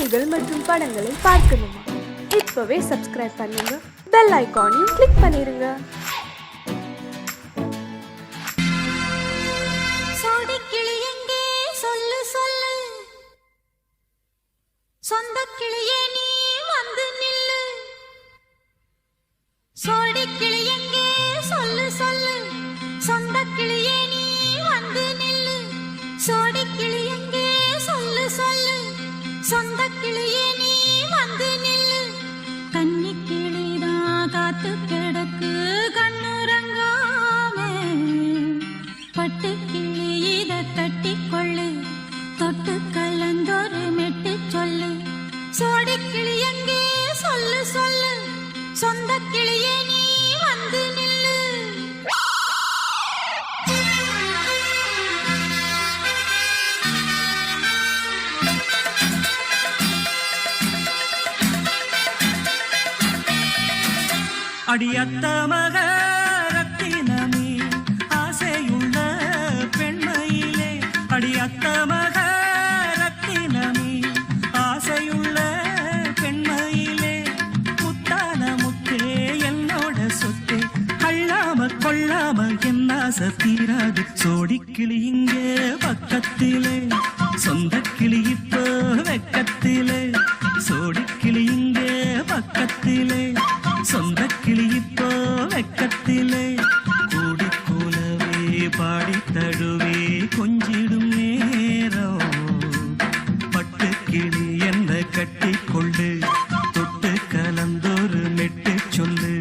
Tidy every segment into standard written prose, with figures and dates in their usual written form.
செய்திகள் மற்றும் படங்களை பார்க்கணுமா? இப்பவே சப்ஸ்கிரைப் பண்ணுங்க, பெல் ஐகானையும் கிளிக் பண்ணிருங்க. சொந்த கிளியே நீ வந்து நில்லு, சோடி கிளி எங்கே சொல்லு சொல்லு. சொந்த கிளியே நீ வந்து நில்லு, சோடி கிளி எங்கே சொல்லு சொல்லு. சொந்த கிளியே நீ வந்து நில்லு. கன்னி கிளிதான் காத்து கிடக்கு கண்ணுறங்காமே, பட்டு கிளி இத கட்டி கொள்ளு, தொட்டு கலந்தொரு மெட்டு சொல்லு. சோடி கிளி எங்கே சொல்லு சொல்லு. சொந்த கிளியே நீ வந்து நில்லு. அடியத்த மக ரத்தினமே ஆசையுள்ள பெண்மையிலே, அடியத்த மக ரத்தினமே ஆசையுள்ள பெண்மையிலே, முத்தான முத்தே என்னோட சொத்தே, அள்ளாம கொள்ளாம என்ன சத்தீராது. சோடி கிளி இங்கே பக்கத்திலே, சொந்த கிளி இப்போ வெக்கத்திலே. சோடி கிளி இங்கே பக்கத்திலே, சொந்த கிளி இப்போ வெக்கத்திலே. கூடி கூலவே பாடி தழுவே கொஞ்சிடும் நேரம், பட்டு கிளி என்ன கட்டி கொள்ளு, தொட்டு கலந்தொரு மெட்டு சொல்லு.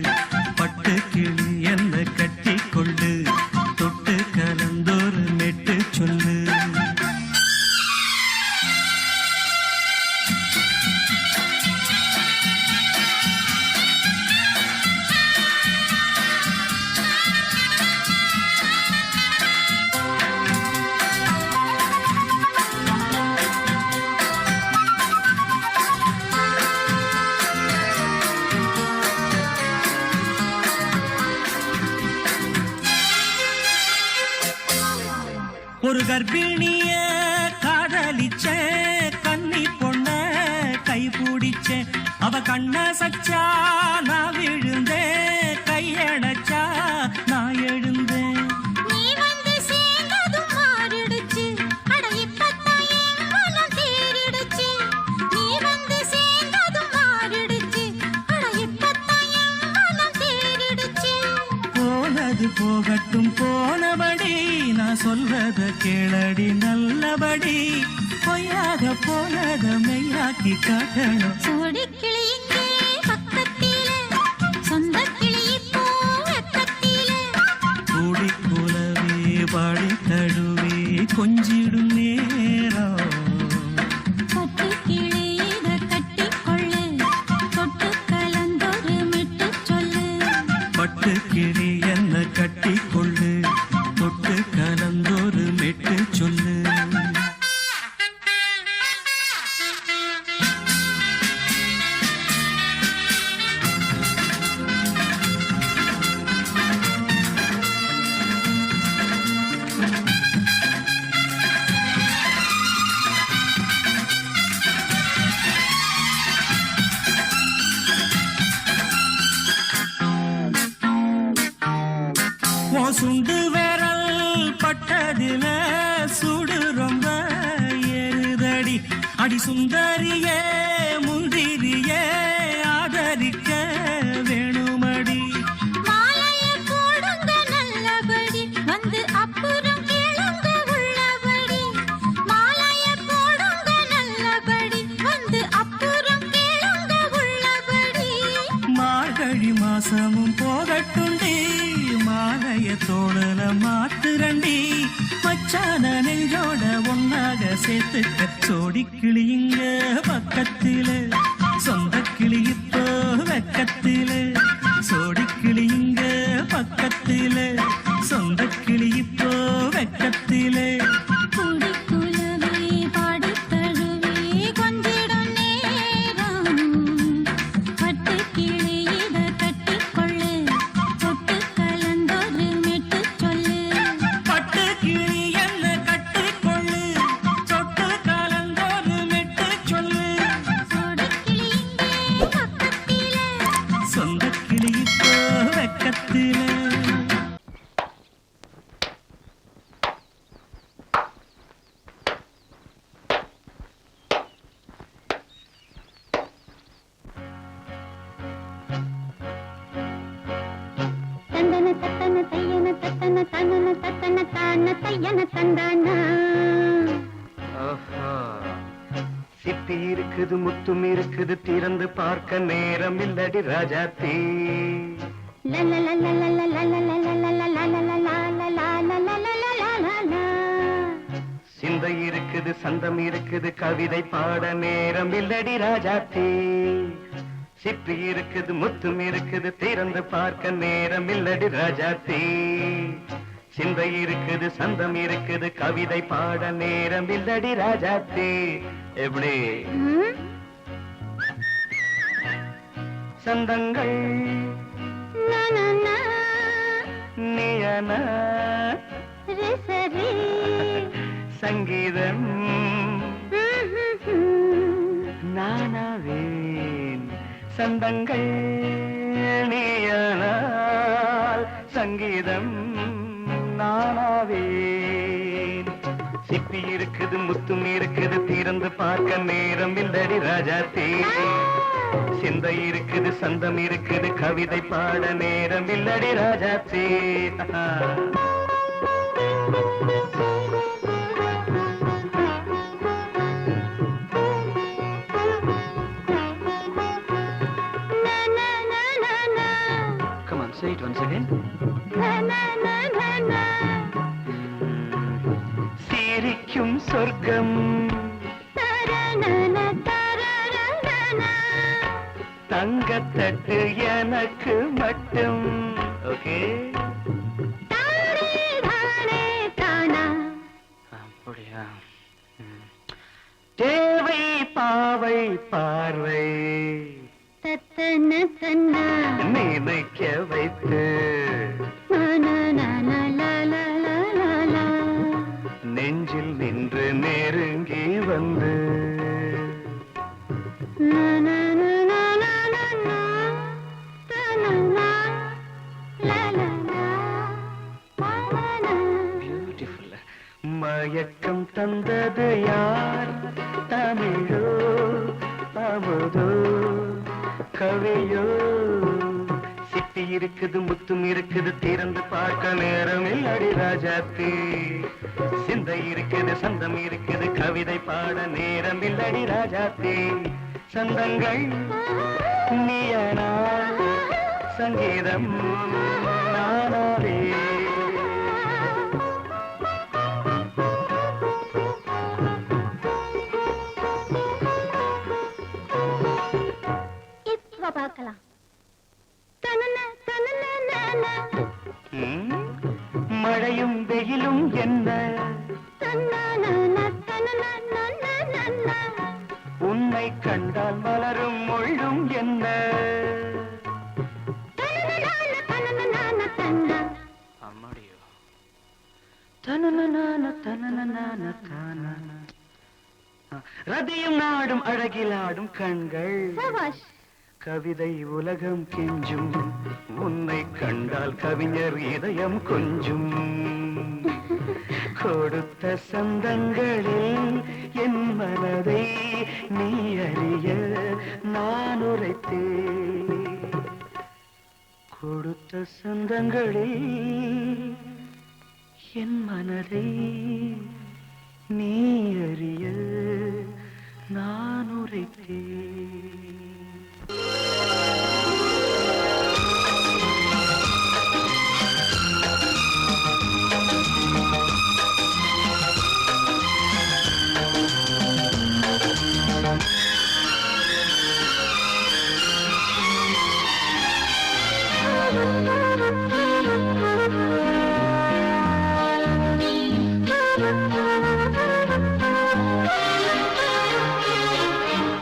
பட்டு கிளி என்ன கட்டி கொள்ளு, தொட்டு கலந்தொரு மெட்டு சொல்லு. ஒரு கர்ப்பிணிய காதலிச்ச கன்னி பொண்ண கை பிடிச்ச, அவ கண்ண சச்சா நான் விழுந்தேன், கையடைச்சா நான் எழுந்தேன். நீ வந்து சேர்ந்ததும் மாறிடுச்சு, அட இப்பத்தான் என் மனம் தேறிடுச்சு. நீ வந்து சேர்ந்ததும் மாறிடுச்சு, அட இப்பத்தான் என் மனம் தேறிடுச்சு. போனது போகட்டும் போனபடி, நான் சொல்றத கேளடி நல்லபடி. பொய்யாக போனத மெய்யாக்கி காட்டணும். சோடி கிளி இங்கே பக்கத்திலே, சொந்த கிளி இப்போ வெக்கத்திலே. கூடி கூலவே பாடி தழுவே கொஞ்சிடும் நேரம், பட்டு கிளி இத கட்டி கொள்ளு, தொட்டு கலந்தொரு மெட்டு சொல்லு. பட்டு கிளி என்ன கட்டி கொள்ளு, தொட்டு கலந்தொரு மெட்டு சொல்லு. சுண்டு விரல் பட்டதில சுடு ரொம்ப ஏறுதடி. அடி சுந்தரியே முந்திரியே ஆதரிக்க வேணுமடி. மாலைய போடுங்க நல்லபடி, வந்து அப்புறம் கேளுங்க உள்ளபடி. மாலைய போடுங்க நல்லபடி, வந்து அப்புறம் கேளுங்க உள்ளபடி. மார்கழி மாசமும் போகட்டுண்டி, மாலைய தோழல மாத்துரண்டி. மச்சான நெஞ்சோட ஒன்னாக சேர்த்துக்க. சோடி கிளி இங்க பக்கத்திலே, சொந்த கிளி இப்போ வெக்கத்திலே. சோடி கிளி இங்க பக்கத்திலே, சொந்த கிளி இப்போ வெக்கத்திலே. கூடி குலவே பாடி தழுவே கொஞ்சிடும் நேரம், பட்டு கிளி இத கட்டி கொள்ளு, தொட்டு கலந்தொரு மெட்டு சொல்லு. பட்டு கிளி என்ன கட்டி கொள்ளு, தொட்டு கலந்தொரு மெட்டு சொல்லு. தத்தன தனன தத்தன தான தையன தந்தானா. சிப்பி இருக்குது முத்தும் இருக்குது திறந்து பார்க்க நேரம் இல்லடி ராஜாத்தி. சிந்தை இருக்குது சந்தம் இருக்குது கவிதை பாட நேரம் இல்லடி ராஜாத்தி. சிப்பி இருக்குது முத்தும் இருக்குது திறந்து பார்க்க நேரம் இல்லடி ராஜாத்தி. சிந்தை இருக்குது சந்தம் இருக்குது கவிதை பாட நேரம் இல்லடி ராஜாத்தி. எப்படி சந்தங்கள் நீயன சங்கீதம் நானாவேன். சந்தங்கள் நீயனால் சங்கீதம் நானாவேன். சிப்பி இருக்குது முத்தும் இருக்குது திறந்து பார்க்க நேரம் இல்லடி ராஜாத்தி. சிந்தை இருக்குது சந்தம் இருக்குது கவிதை பாட நேரம் இல்லடி Rajathi. Come on, say it once again. சிரிக்கும் சொர்க்கம் தங்கத்தட்டு எனக்கு மட்டும். ஓகே அப்படியா? தேவை பாவை பார்வை நினைக்க வைத்து நெஞ்சில் நின்று நெருங்கி வந்து மயக்கம் தந்தது யார்? தமிழோ அமுதோ கவியோ? சிப்பி இருக்குது முத்தும் இருக்குது திறந்து பார்க்க நேரம் இல்லடி ராஜாத்தி. சிந்தை இருக்குது சந்தம் இருக்குது கவிதை பாட நேரம் இல்லடி ராஜாத்தி. சந்தங்கள் நீயனா சங்கீதம் நானாவே. பார்க்கலாம். மழையும் வெயிலும் என்ன உன்னை கண்டால் மலரும் மொழியும் என்ன? அம்மாடியோ ரதியும் நாடும் அழகிலாடும் கண்கள் கவிதை உலகம் கெஞ்சும் உன்னை கண்டால் கவிஞர் இதயம் கொஞ்சும். கொடுத்த சந்தங்களில் என் மனதை நீ அறிய நான் உரைத்தேன். கொடுத்த சந்தங்களில் என் மனதை நீ அறிய நான் உரைத்தேன்.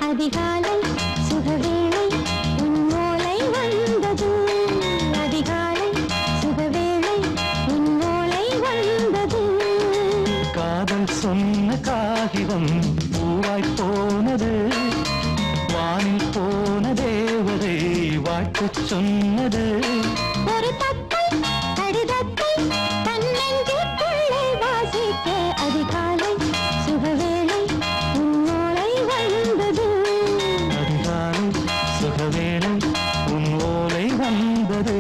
அதிகாலை சுகவேளை உன்னோலை வந்தது. அதிகாலை சுகவேளை உன்னோலை வந்தது. காதல் சொன்ன காகிதம் பூவாய் போனது. வானில் போன தேவதை வாழ்த்து சொன்னது. ஒரு தத்தை கடிதத்தை தன்னெஞ்சுக்குள்ளே வாசிக்க அதிகாலை சுகவேளை உன்னோலை வந்தது. அதிகாலை சுகவேளை உன் ஓலை வந்தது.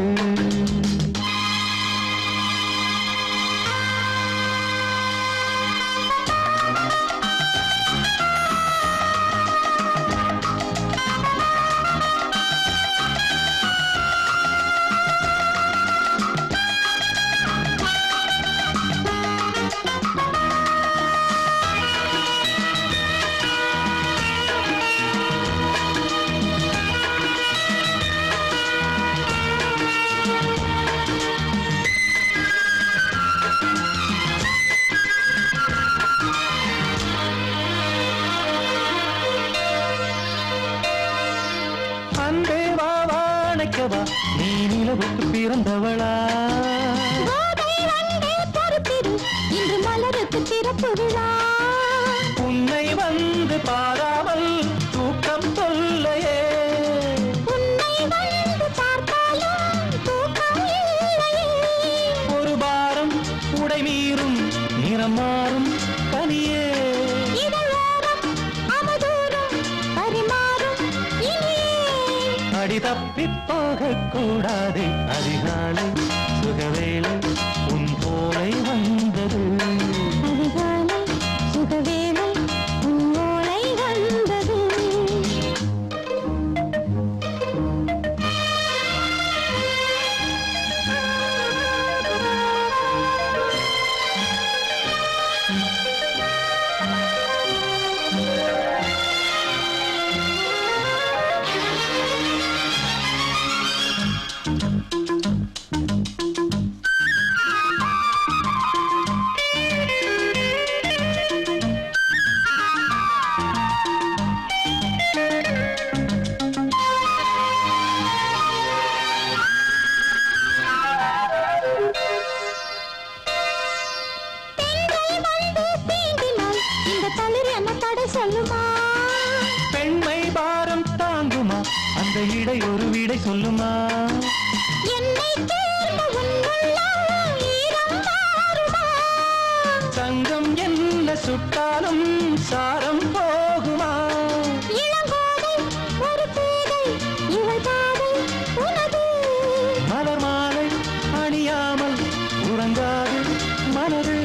வைக்கவா நீ நிலவுக்கு பிறந்தவளா இன்று மலருக்கு திறப்பு விழா உன்னை வந்து பாராமல் தூக்கம் சொல்லையே உன்னை வந்து பார்த்தாலும் தூக்கம் இல்லையே ஒரு பாரம் உடை மீறும் நிறம் மாறும் கனியே இதழோரம் அவதூறும் பரிமாறும் இனியே அடி தப்பி போகக்கூடாது அதிகாலை சுகவேளை உன் போலை வந்தது அதிகாலை சுகவேளை உன்னோலை வந்தது சொல்லுமா பெண்மை பாரம் தாங்குமா அந்த இடை ஒரு விடை சொல்லுமா என்னை தேர்ந்த உன்னுள்ளம் ஈரம் மாறுமா சங்கம் என்ன சுட்டாலும் சாரம் போகுமா இளங்கோதை ஒரு பேதை இவள் பாதை உனது மலர் மாலை அணியாமல் உறங்காது மனது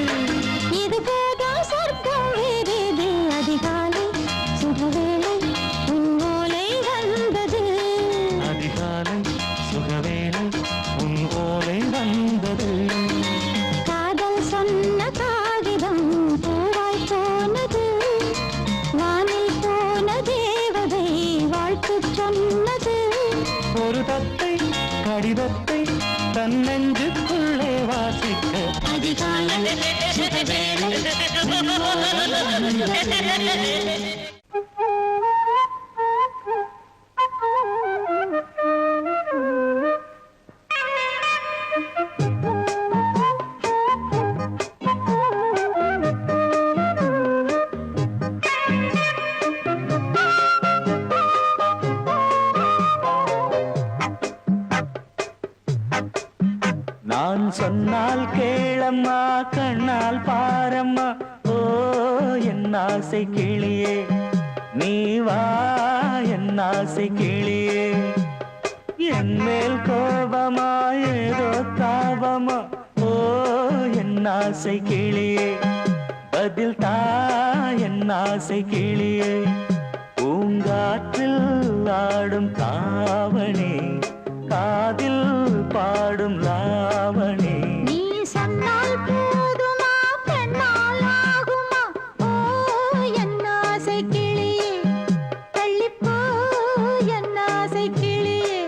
இது போதும் சொர்க்கம் வேறேது அதிகாலை சுகவேளை உன்னோலை வந்தது அதிகாலை சுகவேளை உன் ஓலை வந்தது காதல் சொன்ன காகிதம் பூவாய் போனது வானில் போன தேவதை வாழ்த்து சொன்னது ஒரு தத்தை கடிதத்தை தன் நெஞ்சுக்குள்ளே வாசிக்க அதிகாலை சுகவேளை உன்னோலை வந்தது நான் சொன்னால் கேளம்மா கண்ணால் பாரம்மா ஓ என் ஆசை கிளியே நீ வா என் ஆசை கிளியே என் மேல் கோபமா ஏதோ தாபமா ஓ என் ஆசை கிளியே பதில் தா என் ஆசை கிளியே பூங்காற்றில் ஆடும் தாவணி காதில் பாடும் லாவணி நீ சொன்னால் போதுமா பெண்ணால் ஆகுமா ஓ என் ஆசை கிளியே தள்ளிப்போ என் ஆசை கிளியே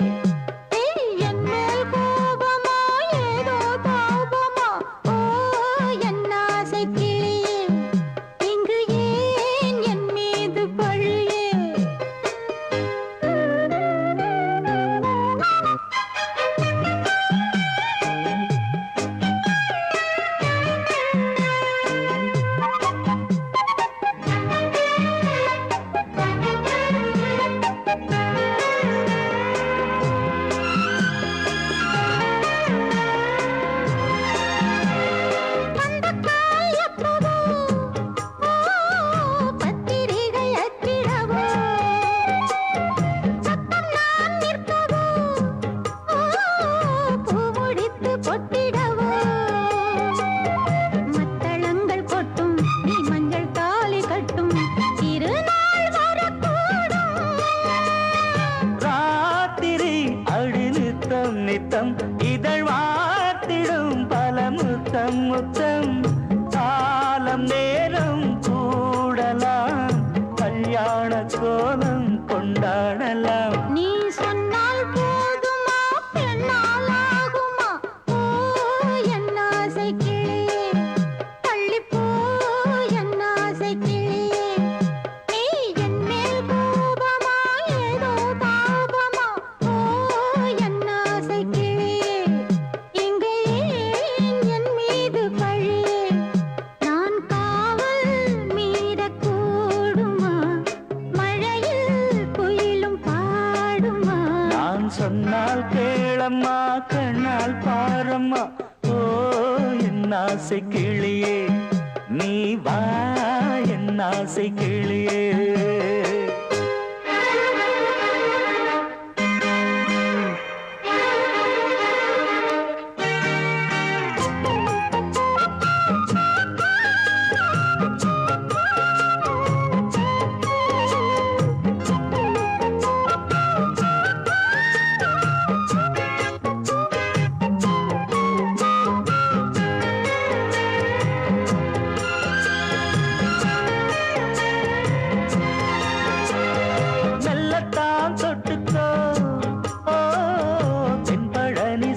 என் மேல் கோபமா ஏதோ தாபமா ஓ என் ஆசை கிளியே இங்கு ஏன் என் மீது பழியே பத்திரிகை அச்சிடவோ சத்தம் நான் நிற்கவோ பூ முடித்து பொட்டிடவோ மத்தளங்கள் கொட்டும் நீ மஞ்சள் தாலி கட்டும் திருநாள் வரக்கூடும் ராத்திரி அடி நித்தம் நித்தம் இதழ் வாத்திடும் பல முத்தம் முத்தம் காலம் நேரம் கூடலாம் கல்யாண கோலம் கொண்டாடலாம் நீ சொன்னால் போதுமா பெண்ணால் ஆகுமா ஓ என் ஆசை கிளியே தள்ளிப்போ என் ஆசை கிளியே நீ என் மேல் கோபமா ஏதோ தாபமா ஓ என் கேளம்மா கண்ணால் பாரம்மா ஓ என் ஆசை கிளியே நீ வா என் ஆசை கிளியே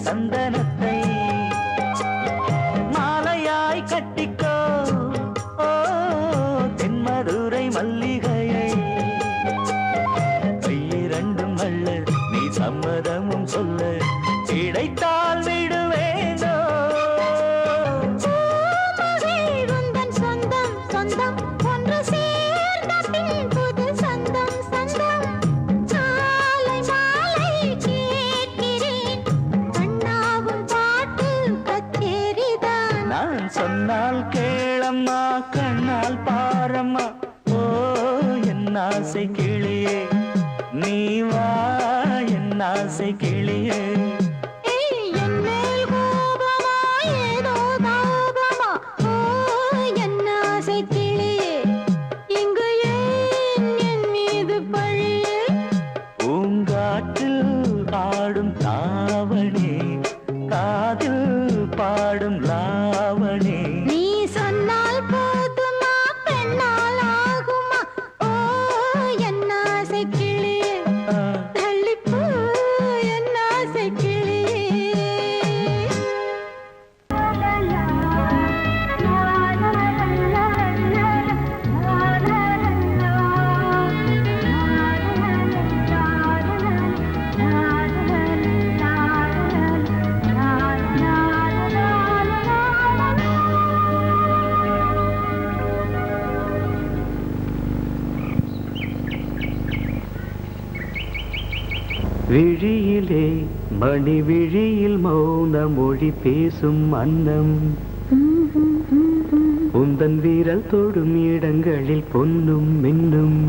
சந்தனத்தை மாலையாய் கட்டிக்கோ ஓ தென்மதுரை மல்லிகையை கையிரண்டும் அல்ல நீ சம்மதமும் சொல்ல கிடைத்தால் விடுவேனோ சொந்தம் சொந்தம் ஒன்று சேர்ந்த பின் புது சொந்தம் சொந்தம் மாலை மாலை கேட்கிறேன் கண்ணாவும் பாட்டு கச்சேரிதான் நான் சொன்னால் கேளம்மா கண்ணால் பாரம்மா ஓ என் ஆசை கிளியே நீ வா என் ஆசை கிளியே பாடும் தாவணி காதில் பாடும் லாவணி நீ சொன்னால் போதுமா பெண்ணால் ஆகுமா ஓ என் ஆசை கிளியே தள்ளிப்போ என் ஆசை விழியிலே மணி விழியில் மௌன மொழி பேசும் அன்னம் உந்தன் வீரல் தொடும் இடங்களில் பொன்னும் மின்னும்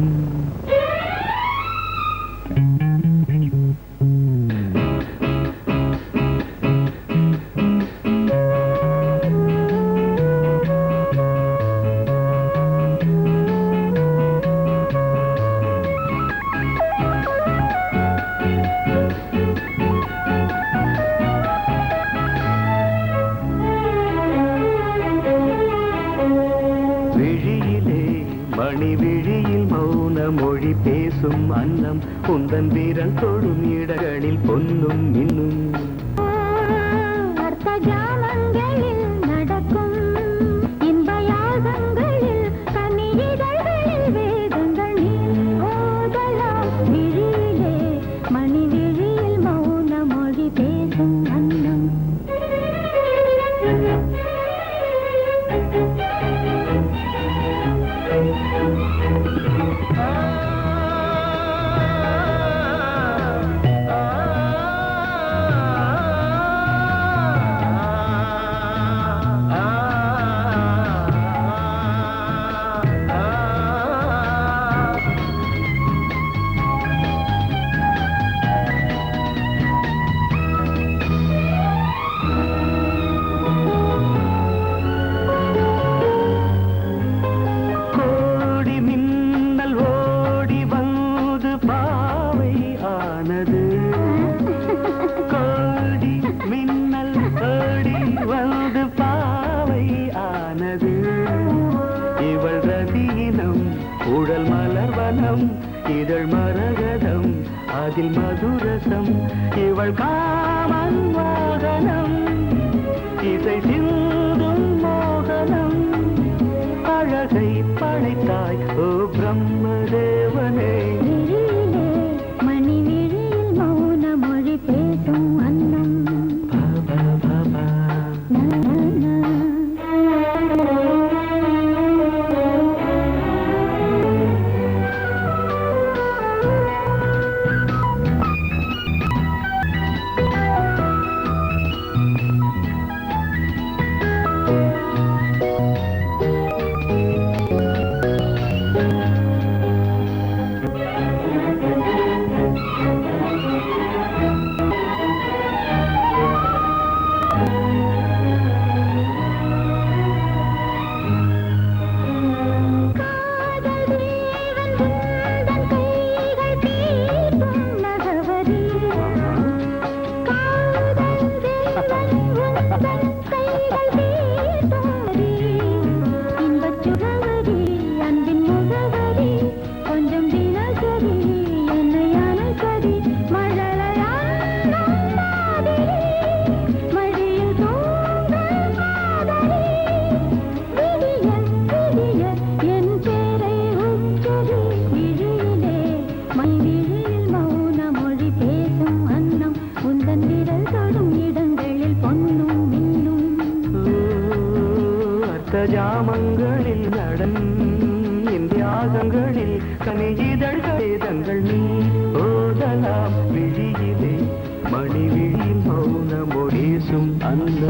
மணி விழியில் மௌன மொழி பேசும் அன்னம் உந்தன் வீரல் தொடும் இடங்களில் பொன்னும் இன்னும் அர்த்தஜாமங்களில் நடக்கும் இன்பயாகங்களில் கனியிதழ்களில் வேதங்கள் நீ ஓதலாம் விழியிலே மணி விழியில் மௌன மொழி பேசும் அன்னம் உடல் மலர்வனம் இதழ் மரகதம் அதில் மதுரசம் இவள் காமன் வாகனம் இசை சிந்தும் மோகனம் அழகை படைத்தாய் ஓ பிரம்மதேவனே மணி விழியில் மௌன மொழி பேசும் அன்னம் பாபா பாபா கண்கள் நீ ஓதலாம் விழியிலே மணி விழியில் மௌனமொழேசும் அந்த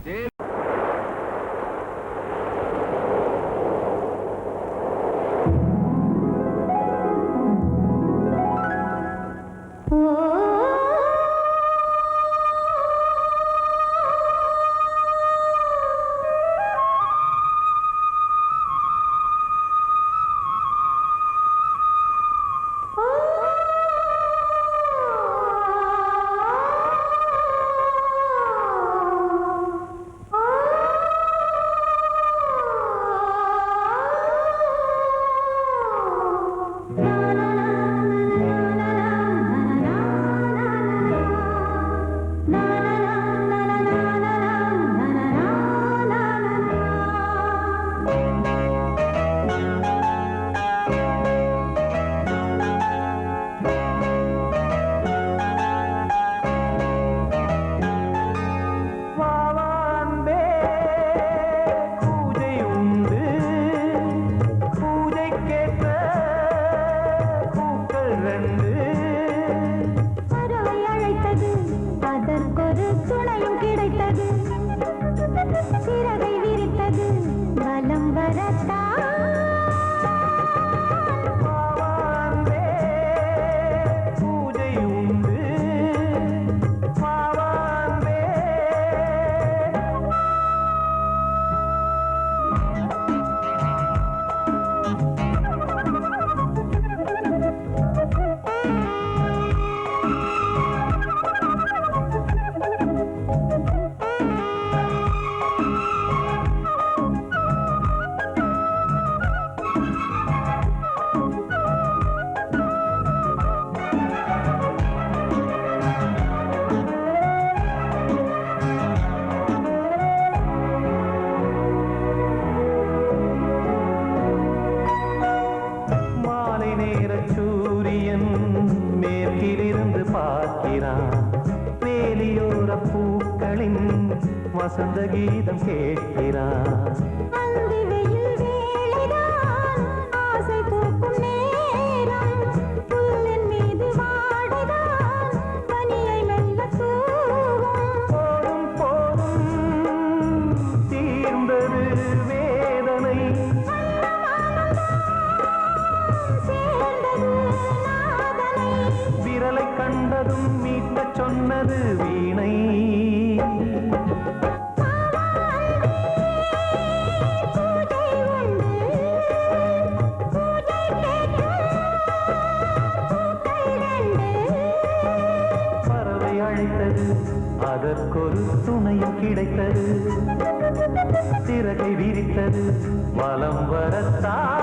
வசந்த கீதம் கேட்கிறான் ஆசை பூக்கும் நேரம் புல்லின் மீது வாடுதான் பனியை மெல்ல போதும் போதும் தீர்ந்தது வேதனை சேர்ந்தது நாதனை விரலை கண்டதும் மீட்டச் சொன்னது வீணை அதற்கொரு துணையும் கிடைத்தது சிறகை விரித்தது வலம் வரத்தான்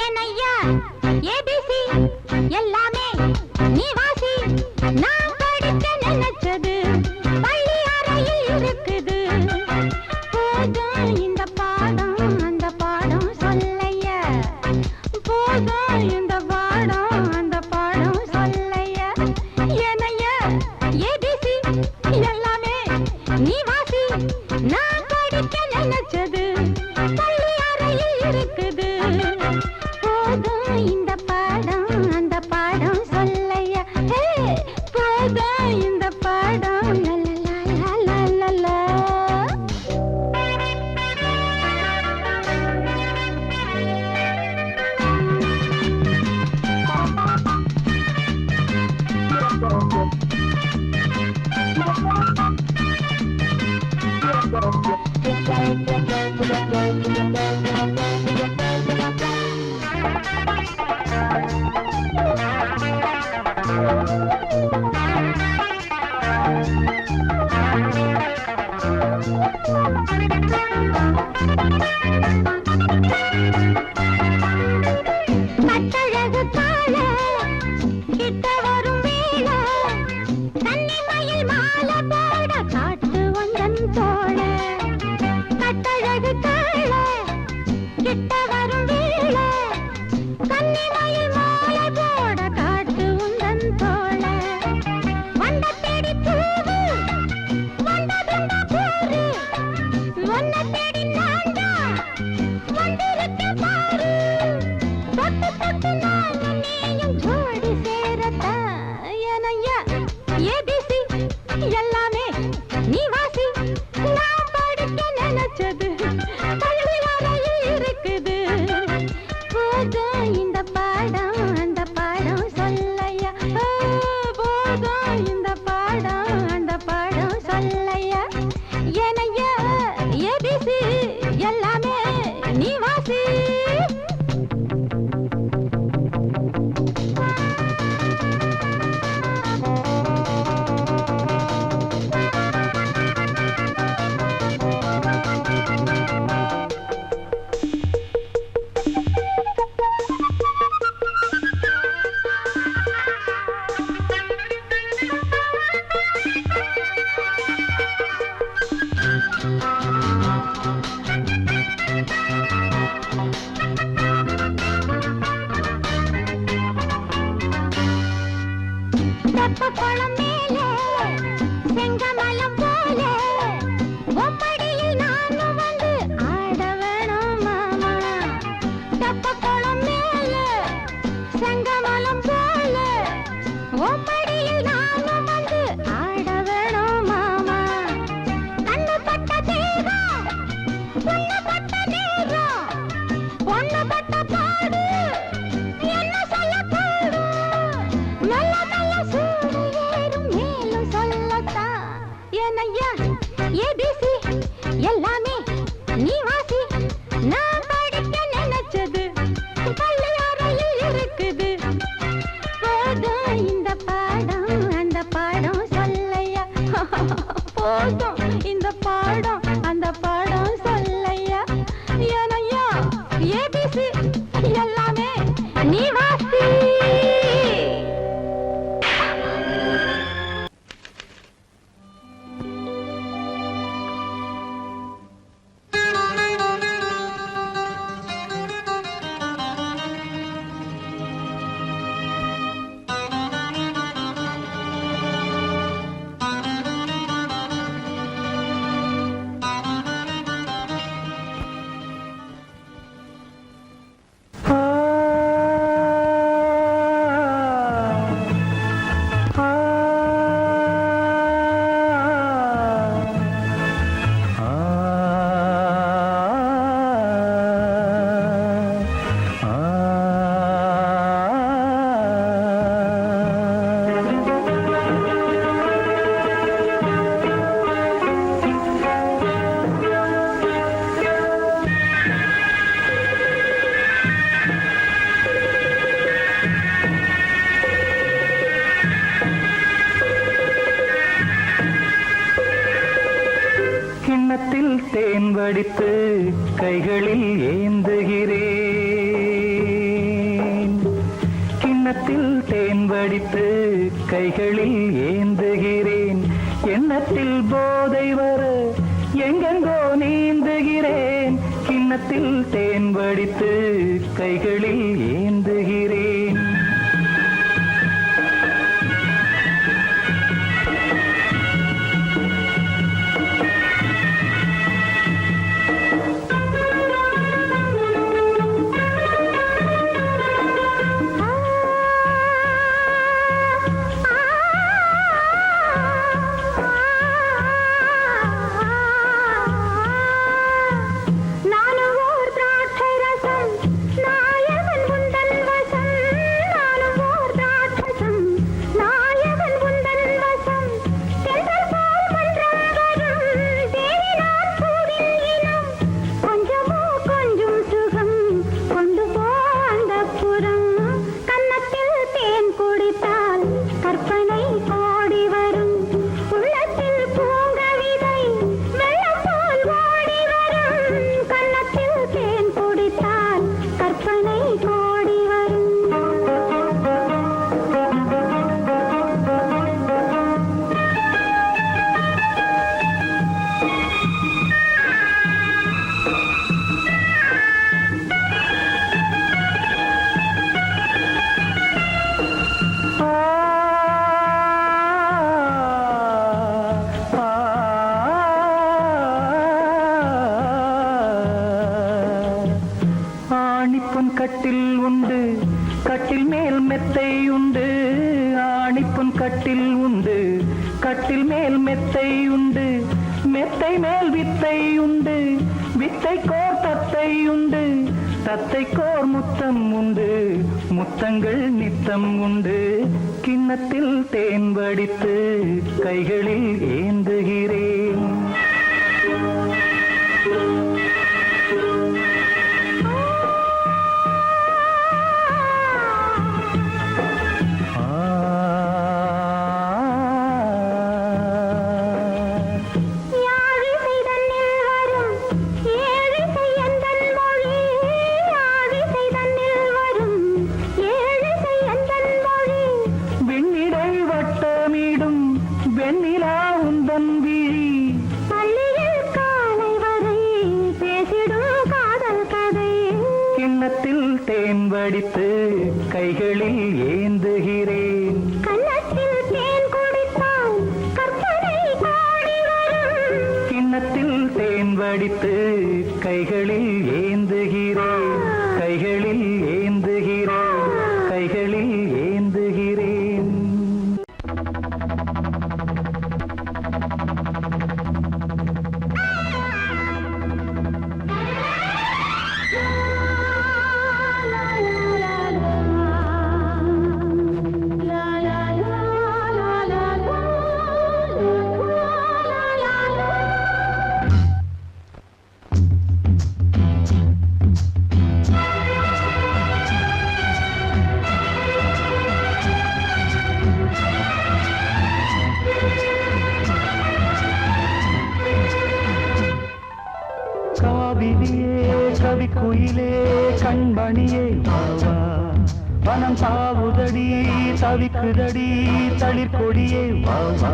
ஏனையா ஏபிசி எல்லாமே நீ வாசி நான் படிக்க நினைச்சது பள்ளி அறையில் இருக்குது போதும் இந்த பாடம் அந்த பாடம் சொல்லையா போதும் இந்த பாடம் அந்த பாடம் சொல்லையா ஏனையா ஏபிசி எல்லாமே நீ வாசி நான் படிக்க நினைச்சது பள்ளி அறையில் இருக்குது போதும் இந்த பாடம் அந்த பாடம் சொல்லையா போதும் இந்த பாடம் லலலலலலலா. கட்டழகு கால கிட்ட வரும் வேளை கன்னிமயில் மாலை போட காட்டு வந்தன் தோழ கட்டழகு கால கிட்ட வரும் வேளை கன்னிமயில் மாலை போட காட்டு வந்தன் தோழ வந்த தேடி பூவு வந்ததுண்டா போரு வந்த தேடி நான்டா வந்திருக்க பாரு தொட்டு தொட்டு நானும் நீயும் ஜோடி சேரத்தான் ஏனையா ஏபிசி எல்லாமே நீ வாசி நான் படிக்க நினைச்சது பள்ளி அறையில் இருக்குது போதும் இந்த பாடம் அந்த பாடம் சொல்லையா போதும் இந்த பாடம் அந்த பாடம் சொல்லையா ஏனையா ஏபிசி எல்லாமே நீ வாசி தெப்பக்குளம் மேலே செங்கமலம் போல உம்மடியில் நானும் வந்து ஆட வேணும் மாமா தெப்பக்குளம் மேலே செங்கமலம் போல உம்மடியில் நானும் வந்து ஆட வேணும் மாமா கண்ணு பட்ட தேகம் பொண்ணு பட்ட நேரம் பொண்ணு பட்ட பாடு என்ன சொல்ல பாடு நல்ல நல்ல சூடு ஏறும் மேலும் சொல்லத்தான் ஏனையா ஏபிசி எல்லாமே நீ வாசி நான் படிக்க நினைச்சது பள்ளி அறையில் இருக்குது போதும் இந்த பாடம் அந்த பாடம் சொல்லையா போதும் இந்த பாடம் அந்த பாடம் சொல்லையா ஏனையா ஏபிசி எல்லாமே நீ வாசி தேன் வடித்து கைகளில் ஏந்துகிறேன். கிண்ணத்தில் தேன் வடித்து கைகளில் ஏந்துகிறேன். எண்ணத்தில் போதை வர எங்கெங்கோ நீந்துகிறேன். கிண்ணத்தில் தேன் வடித்து கைகளில் ஏந்துகிறேன். கட்டில் உண்டு, கட்டில் மேல் மெத்தை உண்டு. ஆணிப்பொன் கட்டில் உண்டு, கட்டில் மேல் மெத்தை உண்டு. மெத்தை மேல் வித்தை உண்டு, வித்தை கோர் தத்தை உண்டு. தத்தை கோர் முத்தம் உண்டு, முத்தங்கள் நித்தம் உண்டு. கிண்ணத்தில் தேன் வடித்து கைகளில் ஏந்துகிறேன். தேன் வடித்து கைகளில் ஏந்துகிறேன். கன்னத்தில் தேன் குடித்தால் கற்பனை கோடி வரும். கிண்ணத்தில் தேன் வடித்து கைகளில் ஏந்துகிறேன். கைகளில் ஏந்துகிறேன். கைகளில் ஏந்துகிறேன். கவிக்குயிலே கண்மணியே வாவா, வனம் தாவுதடி தவிக்குதடி தளிர்கொடியே வாவா.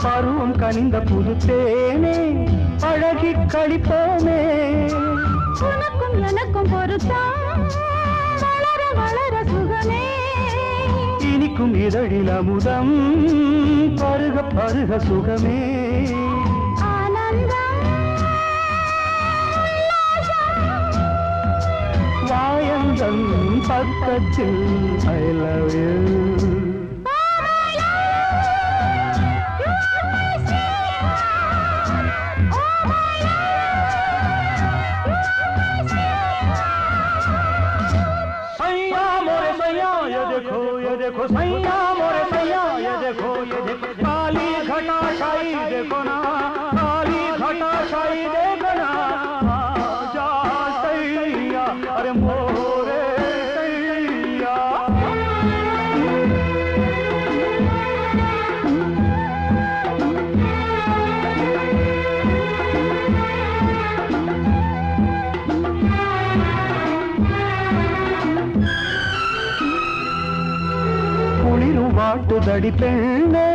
பருவம் கனிந்த புது தேனே பழகி கழிப்போமே. உனக்கும் எனக்கும் பொருத்தம் வளர வளர சுகமே. இனிக்கும் இதழில் அமுதம் பருக பருக சுகமே. வாயந்தன் பக்கத்தில் I love you. देखो सैया मोरे सैया ये देखो काली घटा छाई देखो ना काली घटा छाई देखो ना जा सैया अरे मोरे सैया. வாட்டுதடி பெண்ணே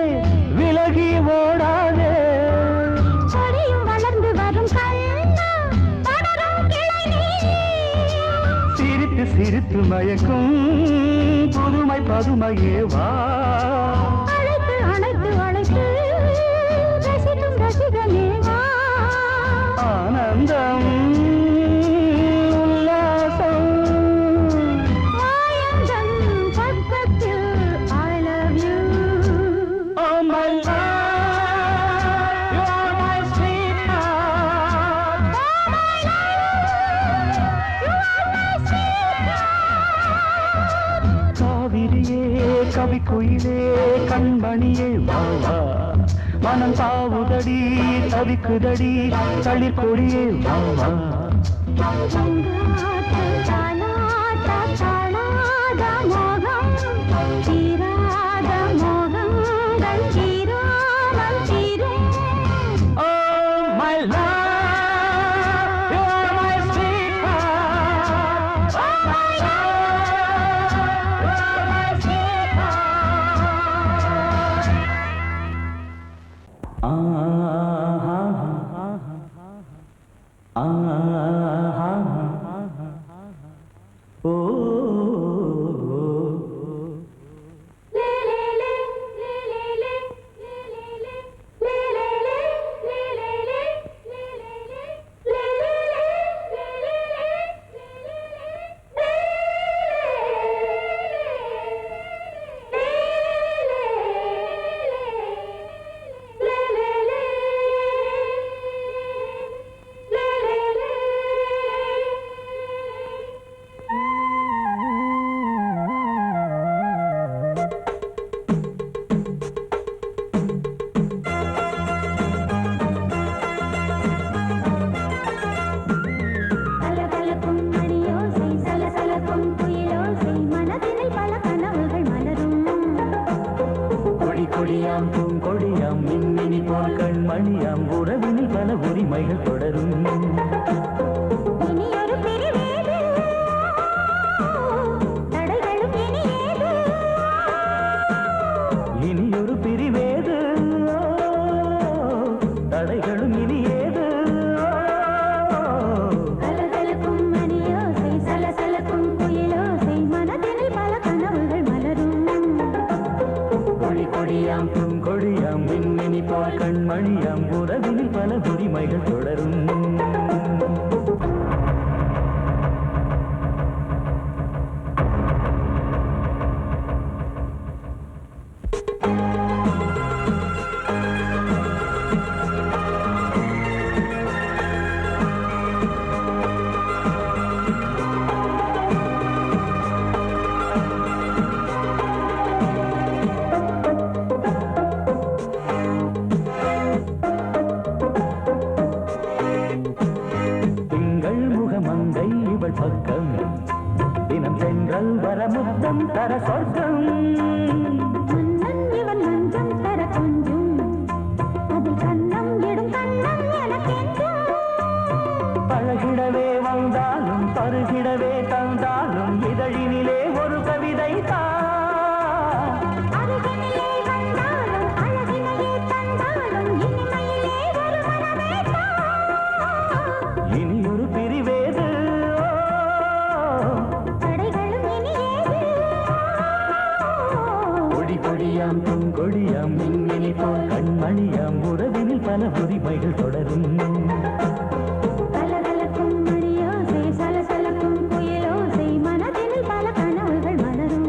விலகி ஓடாதே. கொடியும் வளர்ந்து வரும் கண்ணா படரும் கிளை நீ. சிரித்து சிரித்து மயக்கும் புதுமை பதுமையே வா. அழைத்து அழைத்து அழைத்து ரசிக்கும் ரசிகனே வா. ஆனந்தம் கவி குயிலே கண்மணியே வாவா. மனம் தாவுதடி தவிக்குதடி தளிர் கொடியே வாவா. கொடியாம் பூங்கொடியாம் மின்மினி போல் கண்மணியாம் உறவினில் பல உரிமைகள் தொடரும். இனியொரு பிரிவேது தடைகளும் இனியேது. கலகலக்கும் மணியோசை சலசலக்கும் குயிலோசை மனதினில் பல கனவுகள் மலரும். கொடியாம் பூங்கொடியாம் மின்மினி போல் கண்மணியாம் உறவினில் பல உரிமைகள் தொடரும். பக்கம் தினம் சென்றல் வர முத்தம் தர சொர்க்கம். இவன் மஞ்சம் தர கொஞ்சம் அதில் கண்ணம் இடும் கண்ணம் எனக்கென்றும். பழகிடவே வந்தாலும் பருகிடவே தந்தாலும் இதழினிலே ஒரு கவிதை தான். அருகினிலே வந்தாலும் அழகினையே தந்தாலும் பல உரிமைகள் தொடரும். கலகலக்கும் மணியோசை சலசலக்கும் குயிலோசை மனதினில் பல கனவுகள் மலரும்.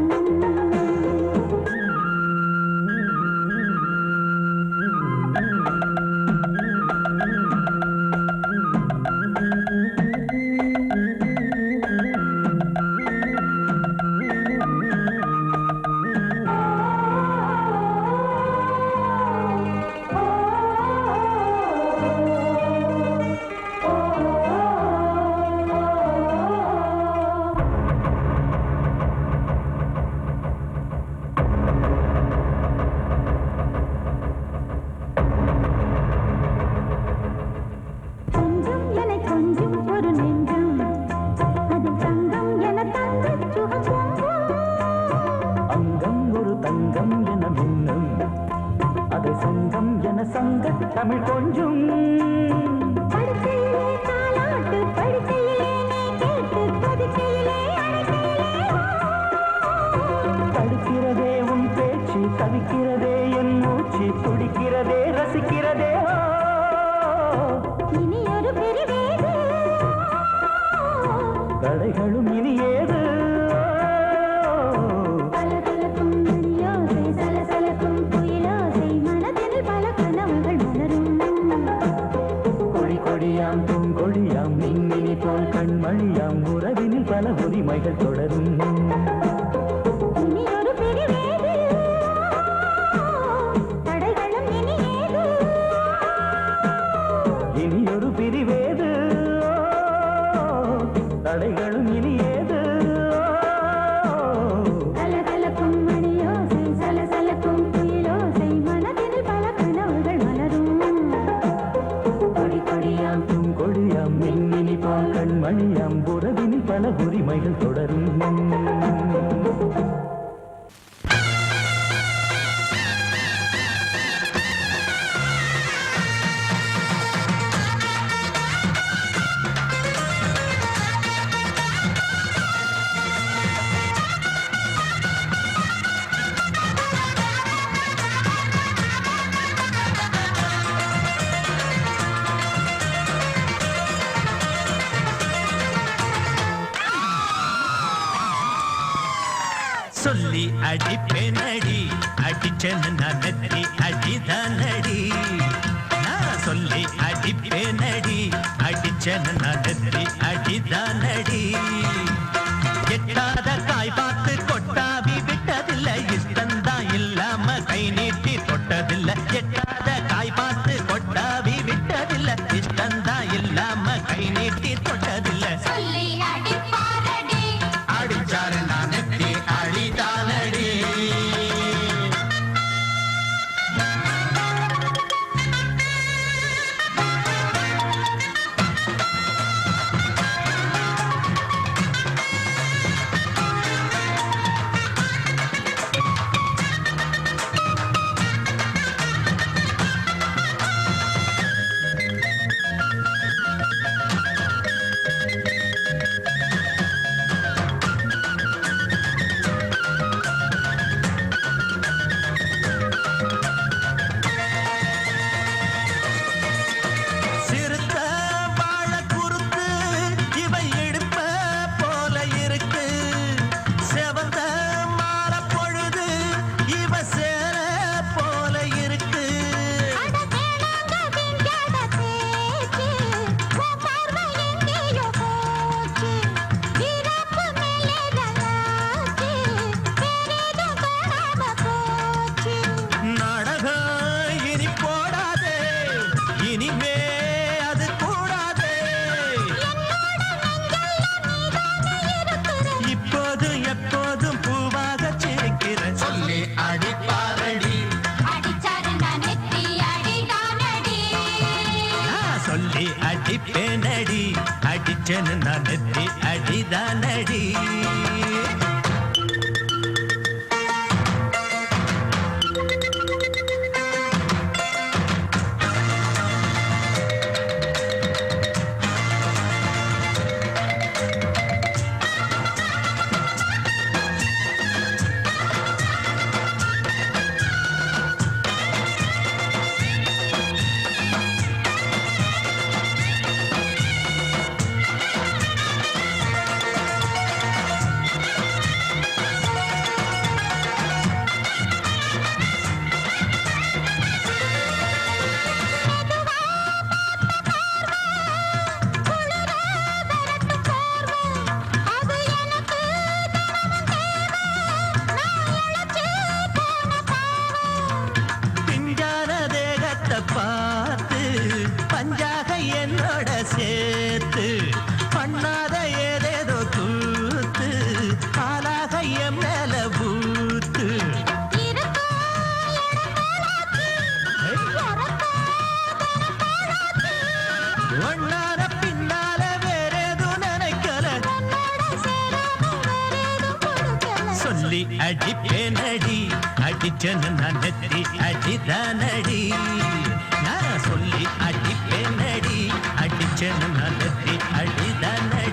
தமிழ் கொஞ்சம் படுக்கையிலே தாலாட்டு படுக்கையிலே கேட்டு கொதிக்கையிலே தடுக்கிறதே உன் பேச்சு தவிக்கிறதே என் மூச்சு துடிக்கிறதே ரசிக்கிறதே. இனி ஒரு பிரிவேது தடைகளும் இனி ஏது. கலகலக்கும் மணியோசை சலசலக்கும் குயிலோசை மனதில் பல கனவுகள் மலரும். கொடி கொடியாம் பூங்கொடியாம் மின்மினி போல் கண்மணியாம் உறவினில் பல உரிமைகள் தொடரும். இனி ஒரு பிரிவேது தடைகளும் இனி ஏது. இனி ஒரு பிரிவேது தடைகளும் இனி ஏது. கலகலக்கும் மணியோசை சலசலக்கும் குயிலோசை மனதில் பல கனவுகள் மலரும். கொடி கொடியாம் பூங்கொடியாம் மின்மினி போல் கண்மணியாம் உறவினில் பல உரிமைகள் தொடரும். சொல்லி அடிப்பேனடி அடிச்சேன்னு நான் நெத்தி அடிதானடி. நான் சொல்லி அடிப்பேனடி அடிச்சேன்னு நான் நெத்தி அடிதானடி. எட்டாத காய் பார்த்து கொட்டாவி விட்டதில்லை இஷ்டந்தான் இல்லாம கை நீட்டி தொட்டதில்லை. எட்டாத காய் பார்த்து கொட்டாவி விட்டதில்லை இஷ்டந்தான் இல்லாம கை நீட்டி தொட்டதில்லை. சொல்லி அடிப்பாரடி அடிச்சாரு நான் நெத்தி அடிதானடி. அடிப்பேனடி அடிச்சேன்னு நான் நெத்தி அடிதானடி. நெத்தி அடிப்பேனடி அடிச்சேன்னு நான் நெத்தி அடிதானடி நான் சொல்லி அடிப்பேனடி அடிச்சேன்னு நான் நெத்தி அடிதானடி